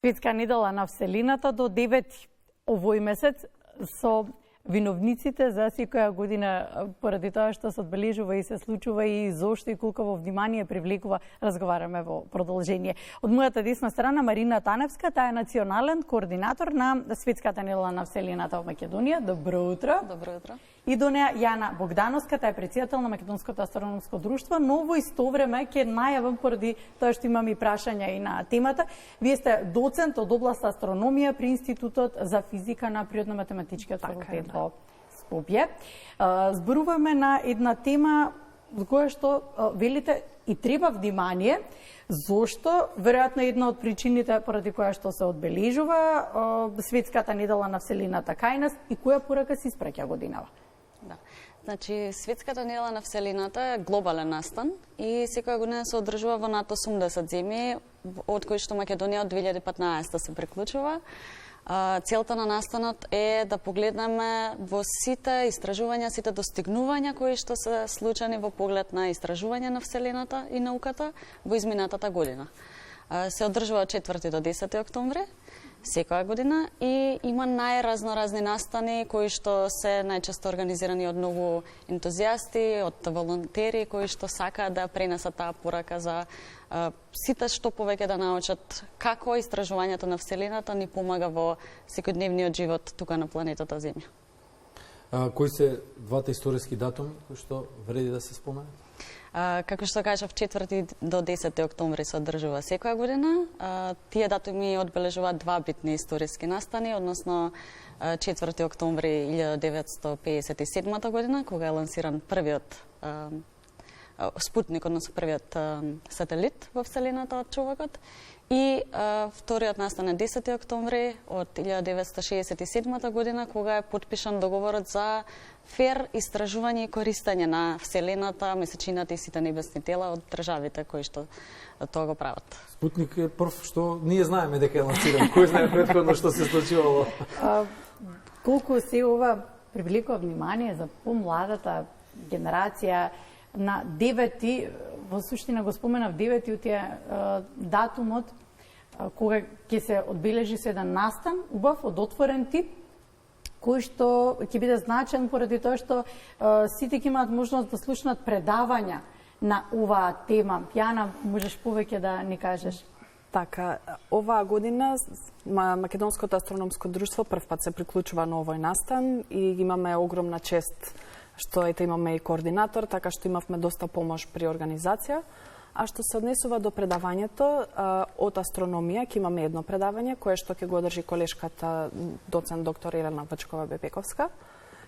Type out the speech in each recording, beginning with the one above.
Светска недела на Вселината до 9 овој месец со виновниците за секоја година поради тоа што се одбележува и се случува и зошто и колку внимание привлекува, разговараме во продолжение. Од мојата десна страна Марина Таневска, таа е национален координатор на Светската недела на Вселината во Македонија. Добро утро. Добро утро. И до неа Јана Богдановска, таа е претседател на Македонското астрономско друштво, но во исто време ќе најавам поради тоа што имам и прашања и на темата. Вие сте доцент од област астрономија при Институтот за физика на Природно-математичкиот факултет во Скопје. Зборуваме на една тема за која што велите и треба внимание, зошто веројатно една од причините поради која што се одбележува Светската недела на Вселината кај нас и која порака се испраќа годинава. Да. Значи, Светската недела на Вселината е глобален настан и секоја година се одржува во над 80 земји, од кои што Македонија од 2015 се приклучува. Целта на настанот е да погледнеме во сите истражувања, сите достигнувања кои што се случени во поглед на истражување на Вселената и науката во изминатата година. Се одржува од 4 до 10 октомври секоја година и има најразноразни настани кои што се најчесто организирани од многу ентузијасти, од волонтери кои што сакаат да пренесат таа порака за сите што повеќе да научат како истражувањето на Вселената ни помага во секојдневниот живот тука на планетата Земја. Кои се двата историски датуми кои што вреди да се споменат? Како што кажав, 4 до 10 октомври се одржува секоја година. Тие датуми одбележуваат два битни историски настани, односно 4 октомври 1957 година, кога е лансиран првиот спутник, односно првиот сателит во Вселената од човекот, и вториот настан е 10 октомври од 1967 година, кога е подпишан договорот за фер истражување и користење на Вселената, месечината и сите небесни тела од државите кои што тоа го прават. Спутник е прв што ние знаеме дека е лансиран. Кој знае претходно што се случувало? Колку се ова привлекува внимание за помладата генерација на 9, во суштина го споменав 9 датумот кога ќе се одбележи еден настан, убав од отворен тип, кој што ќе биде значен поради тоа што сите ќе имаат можност да слушнат предавања на оваа тема. Јана, можеш повеќе да ни кажеш? Така, оваа година Македонското астрономско друштво првпат се приклучува на овој настан и имаме огромна чест што ете имаме и координатор, така што имавме доста помош при организација. А што се однесува до предавањето од астрономија, ќе имаме едно предавање кое што ќе го одржи колешката доцент доктор Ирена Бачкова-Бепековска.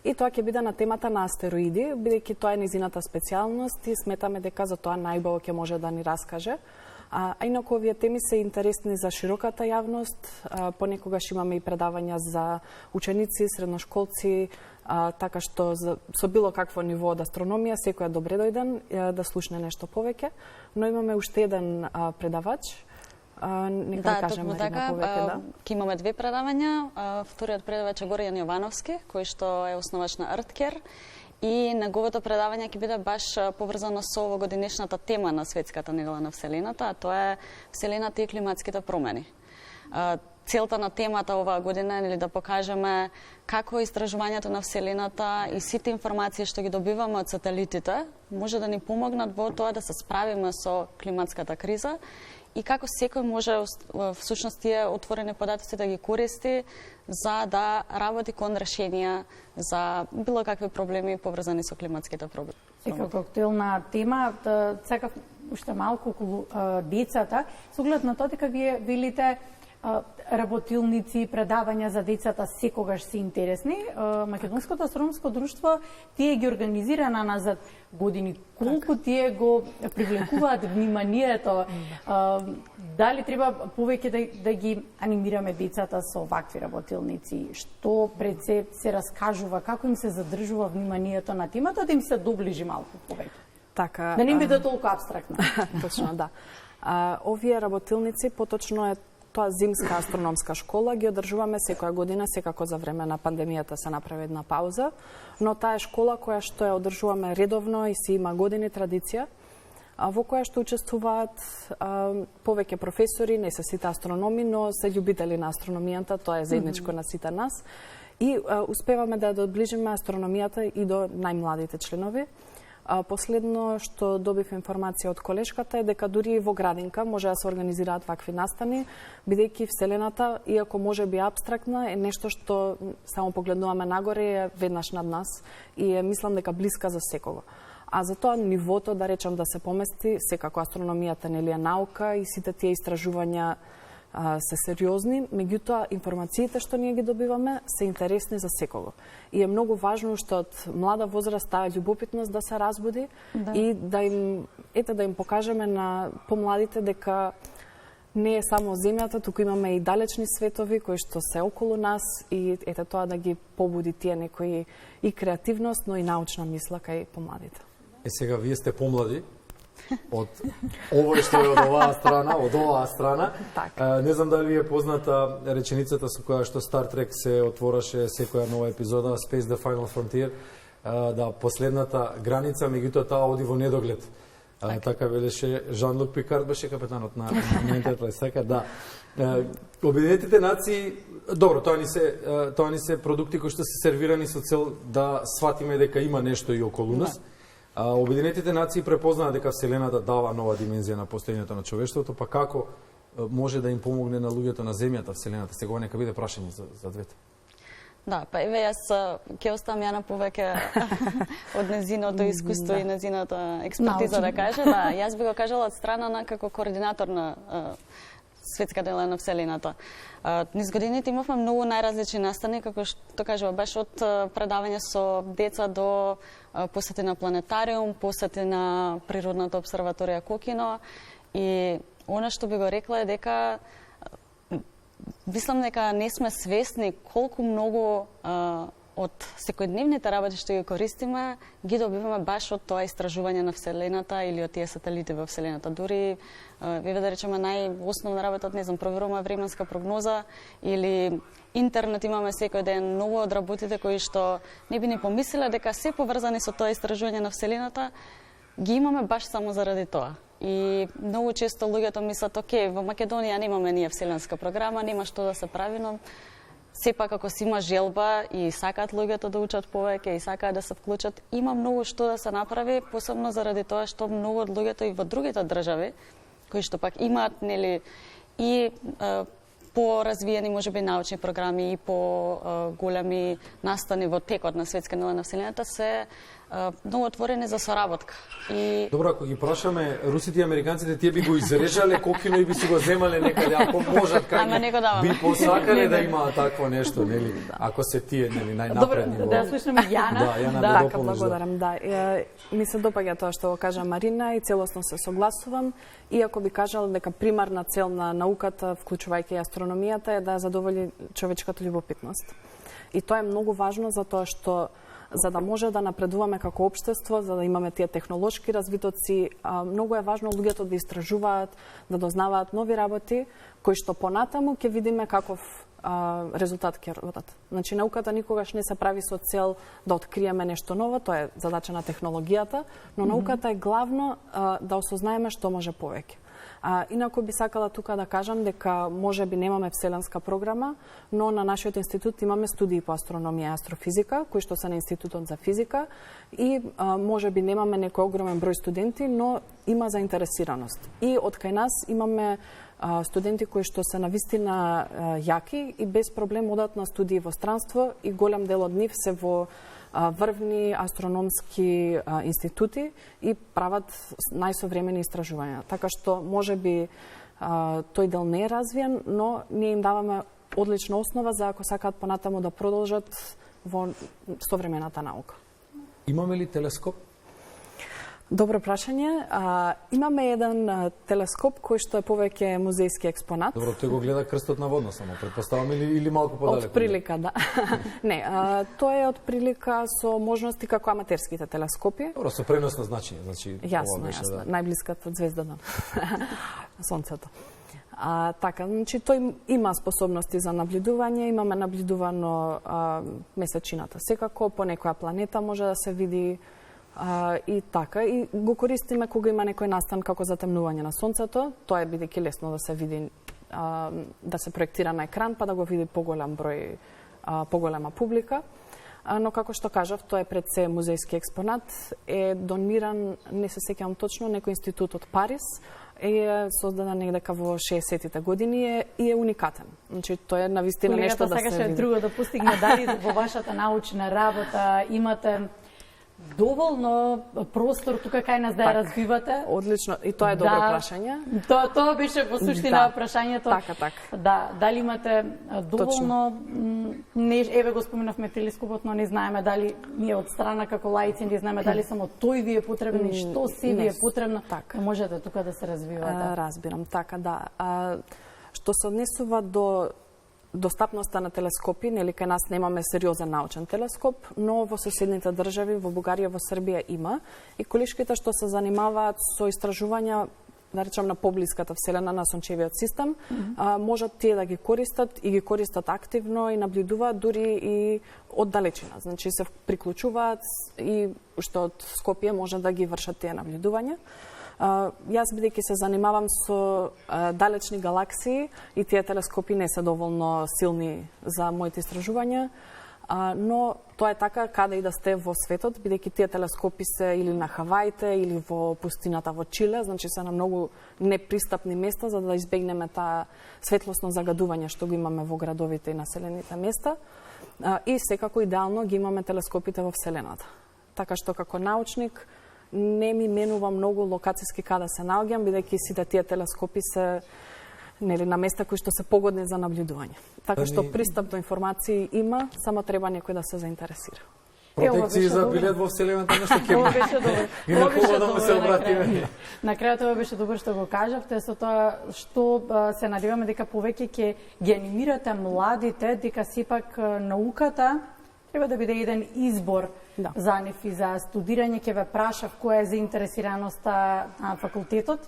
И тоа ќе биде на темата на астероиди, бидејќи тоа е низината специјалност и сметаме дека за тоа најбаво ќе може да ни раскаже. А инаку овие теми се интересни за широката јавност, понекогаш имаме и предавања за ученици, средношколци, така што со било какво ниво од астрономија секој е добре дојден да слушне нешто повеќе, но имаме уште еден предавач. Нека да кажеме така, повеќе, да. Ке имаме две предавања. Вториот предавач е Горјан Јовановски, кој што е основач на EarthCare, и неговото предавање ќе биде баш поврзано со овогодинешната тема на Светската недела на Вселената, а тоа е Вселената и климатските промени. Целта на темата оваа година е да покажеме како истражувањето на Вселената и сите информации што ги добиваме од сателитите може да ни помогнат во тоа да се справиме со климатската криза и како секој може всушност тие отворени податоци да ги користи за да работи кон решенија за било какви проблеми поврзани со климатските проблеми. Секако актуелна тема, сакав уште малку околу децата, со оглед на тоа дека вие велите работилници, предавања за децата секогаш се интересни. Македонското астрономско друштво тие ги организира на назад години. Колку тие го привлекуваат вниманието? Дали треба повеќе да ги анимираме децата со вакви работилници? Што пред се раскажува? Како им се задржува вниманието на темата, да им се доближи малку повеќе? Така, да не биде толку апстрактно. Точно, да. Овие работилници, поточно е тоа зимска астрономска школа, ги одржуваме секоја година, секако за време на пандемијата се направи една пауза, но таа е школа која што ја одржуваме редовно и си има години традиција. во која што учествуваат повеќе професори, не се сите астрономи, но се љубители на астрономијата, тоа е заедничко на сите нас. И успеваме да доближиме астрономијата и до најмладите членови. Последно што добив информација од колешката е дека дури и во градинка може да се организираат вакви настани, бидејќи Вселената, иако може би абстрактна, е нешто што само погледнуваме нагоре, е веднаш над нас и е, мислам дека блиска за секого. А за тоа нивото, да речам, да се помести, секако астрономијата нели е наука и сите тие истражувања се сериозни, меѓутоа информациите што ние ги добиваме се интересни за секого. И е многу важно што од млада возраст таа љубопитност да се разбуди и да им покажеме на помладите дека не е само земјата, туку имаме и далечни светови кои што се околу нас и тоа да ги побуди тие некои и креативност, но и научна мисла кај помладите. Сега вие сте помлади од овој што е од оваа страна. Не знам дали ви е позната реченицата со која што Star Trek се отвораше секоја нова епизода, Space the Final Frontier, да последната граница, меѓутоа таа оди во недоглед. Така велеше Жан-Лук Пикард, беше капетанот на Enterprise. Така да. Обединетите нации, добро, тоа ни се продукти кои што се сервирани со цел да сватиме дека има нешто и околу нас. Обединетите нации препознаат дека Вселената дава нова димензија на постоењето на човештвото, па како може да им помогне на луѓето на Земјата Вселената? Сега нека биде прашање за двете. Да, па еве јас ќе оставам Јана повеќе од незиното искуство и незината експертиза да каже. Да, јас би го кажала од страна на како координатор на Светска недела на Вселената. Низ годините имавме многу најразлични настани, како што кажува, беше од предавање со деца до посети на планетариум, посети на природната обсерваторија Кокино. И она што би го рекла е дека мислам дека не сме свесни колку многу од секојдневните работи што ги користиме, ги добиваме баш од тоа истражување на Вселената или од тие сателити во Вселената. Дури, вие да речеме, најосновна работа, не знам, проверуваме временска прогноза или интернет имаме секој ден, многу од работите кои што не би ни помислиле дека се поврзани со тоа истражување на Вселената, ги имаме баш само заради тоа. И многу често луѓето мислат, окей, во Македонија немаме ние вселенска програма, нема што да се прави, но сепак ако си има желба и сакаат луѓето да учат повеќе и сакаат да се вклучат, има многу што да се направи, посебно заради тоа што многу од луѓето и во другите држави, кои што пак имаат нели и по-развиени можеби научни програми и по-големи настани во текот на Светска недела на Вселената, се многу отворени за соработка. И добро, ако ги прашаме русите и американците, тие би го изрежале Кокино и би си го земале некаде, ако можат, кај би посакале да имаат такво нешто, нели? Ако се тие, нели, најнапредни во... Да слушаме Јана. Да, Јана, да дополниш. Благодарам, да. Ми се допаѓа тоа што го кажа Марина и целосно се согласувам. Иако би кажала дека примарна цел на науката, вклучувајќи астрономијата, е да задоволи човечката љубопитност. И тоа е многу важно затоа што за да може да напредуваме како општество, за да имаме тие технолошки развитоци, многу е важно луѓето да истражуваат, да дознаваат нови работи, кои што понатаму ќе видиме каков резултат ќе родат. Значи, науката никогаш не се прави со цел да откриеме нешто ново, тоа е задача на технологијата, но науката е главно да осознаеме што може повеќе. Инаку би сакала тука да кажам дека може би немаме вселенска програма, но на нашиот институт имаме студии по астрономија и астрофизика, кои што се на Институтот за физика и може би немаме некој огромен број студенти, но има заинтересираност. И од кај нас имаме студенти кои што се навистина јаки и без проблем одат на студии во странство и голем дел од нив се во врвни астрономски институти и прават најсовремени истражувања. Така што може би тој дел не е развиен, но ние им даваме одлична основа за ако сакаат понатаму да продолжат во современата наука. Имаме ли телескоп? Добро прашање. Имаме еден телескоп кој што е повеќе музејски експонат. Добро, тој го гледа крстот на водно само, претпоставам, или малку подалеку? Од прилика, да. Не, тоа е од прилика со можности како аматерските телескопи. Добро, со преносно значење, значи јасно, јасно. Најблиската звезда на Сонцето. Така, значи тој има способности за наблюдување, имаме наблюдувано месечината. Секако по некоја планета може да се види И така, и го користиме кога има некој настан како затемнување на сонцето, тоа е бидејќи лесно да се види, да се проектира на екран, па да го види поголем број, поголема публика. Но како што кажав, тоа е пред се музејски експонат, е дониран, не се сеќавам точно, некој институт од Париз, е создаден негдека во 60-тите години и е уникатен. Значи, тоа е навистина нешто да се види. Колегата друго да постигне, дали во вашата научна работа имате доволно простор тука кај нас да ја развивате? Одлично, и тоа е добро прашање. Тоа беше во суштина прашањето. Така. Да, дали имате доволно, еве го споменавме телескопот, но не знаеме дали ние од страна како лаици не знаеме дали само тој ви е потребен и што си ви е потребно. Да можете тука да се развивате. Разбирам, така да. Што се однесува до достапноста на телескопи, нели кај нас немаме сериозен научен телескоп, но во соседните држави, во Бугарија, во Србија има, и колишките што се занимаваат со истражувања, да речам, на поблиската вселена на сончевиот систем, можат тие да ги користат и ги користат активно и наблюдуваат дури и од далечина. Значи се приклучуваат и што од Скопје може да ги вршат тие наблюдувања. Јас бидејќи се занимавам со далечни галаксии и тие телескопи не се доволно силни за моите истражувања, но тоа е така каде и да сте во светот, бидејќи тие телескопи се или на Хаваите, или во пустината во Чиле, значи се на многу непристапни места за да избегнеме таа светлосно загадување што го имаме во градовите и населените места. И секако идеално ги имаме телескопите во Вселената. Така што како научник не ми менува многу локацијски каде се наоѓам, бидејќи сите тие телескопи се на места кои што се погодни за наблюдување. Така што пристап до информации има, само треба некој да се заинтересира. Протекции за билет во Вселената нешто ќе има. Беше добро. И на кого да му се обратиме. На крајот тоа беше добро што го кажавте, со тоа што се надеваме дека повеќе ќе ги анимирате младите, дека сепак науката треба да биде еден избор за нив и за студирање. Ќе ве прашав која е заинтересираноста на факултетот?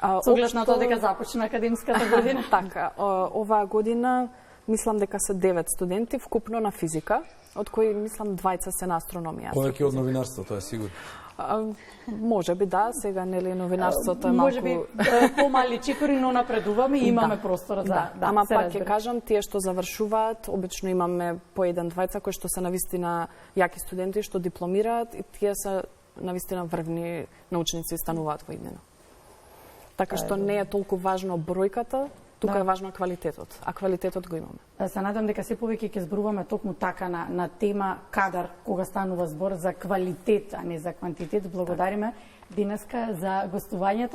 Со оглед на тоа дека започна академската година. Така, оваа година мислам дека се 9 студенти вкупно на физика, од кои мислам 20 се на астрономија. Повеќе од новинарство, тоа е сигурно. Може би да, сега нели новинарството е малку... Може би помали чекори, но напредуваме и имаме простор за ама пак ќе кажам, тие што завршуваат, обично имаме по 1-2 кои што се навистина јаки студенти што дипломираат и тие се навистина врвни научници стануваат во иднина. Така што не е толку важно бројката, тука е важно квалитетот, а квалитетот го имаме. Се надам дека се повеќе ќе зборуваме токму така на тема кадар, кога станува збор за квалитет, а не за квантитет. Благодариме денеска за гостувањето.